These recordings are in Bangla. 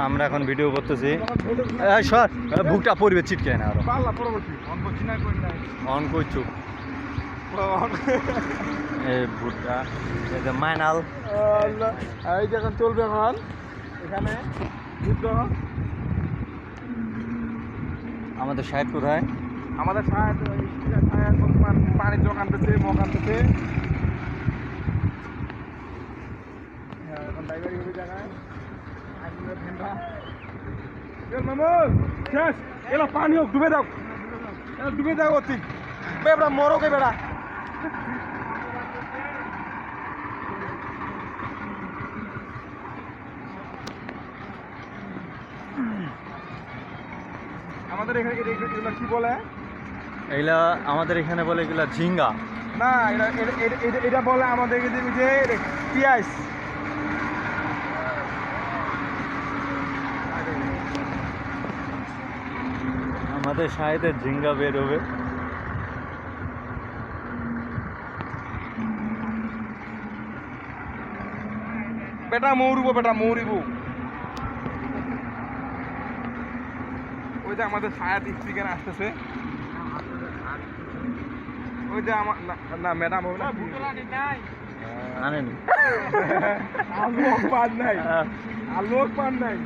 আমরা এখন ভিডিও করতেছি। সর বুকটা পড়বে চিটকে না আরো অন করছু এই বুকটা মাইনাল এই যে এখন চলবে এখন এখানে যুদ্ধ। আমাদের সাহেব কোথায়? আমাদের সাহেব পানির জগ আনতেছে, মগ আনতেছে। এখন ড্রাইভারি হবে জায়গায় শেষ এলো পানি হোক ডুবে দাও, ডুবে দাও অতি বেড়া মরকে বেড়া। আমাদের এখানে এগুলো কি বলে? এইগুলা আমাদের এখানে বলে এগুলা ঝিঙ্গা না, এটা বলে আমাদের যে পিয়াজ। আমাদের সাহেবের ঝিঙ্গা বের হবে। বেটা মৌরিব, বেটা মৌরিব। ওই যে আমাদের ছায়া স্পিকার আসতেছে, ওই যে আমার না ম্যাডাম হবে না আনেন আলোক পান নাই, আলোক পান নাই।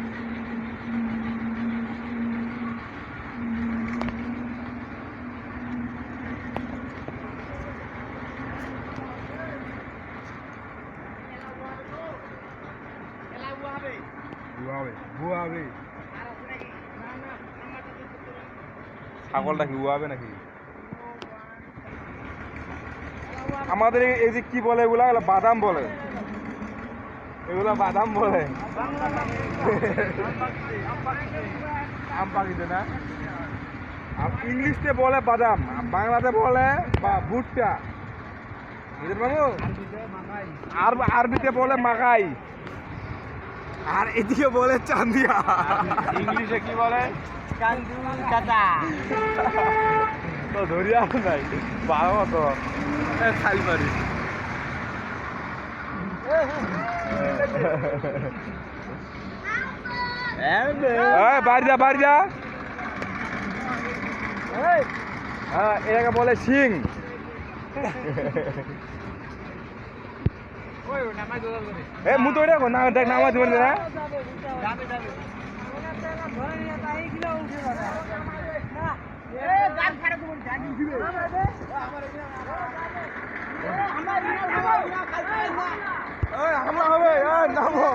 ছাগলটা কি উয়াবে নাকি? আমাদের এই যে কি বলে এগুলা, বাদাম বলে, এগুলা বাদাম বলে। আম পাখিতে না, ইংলিশে বলে বাদাম, বাংলাতে বলে ভুট্টা, বুঝতে পারবো? আর আরবিতে বলে মাকাই, আর এদিকে বলে চান্দিয়া। ইংলিশে কি বলে? তো ধরিয়া নাই বারো মতো খালি পারি। বাড়ি যা, বাড়ি যা। হ্যাঁ, এটাকে বলে সিং। মু তো এটা না দেখ, নামা দিবেন না। আমরা হবে নামো।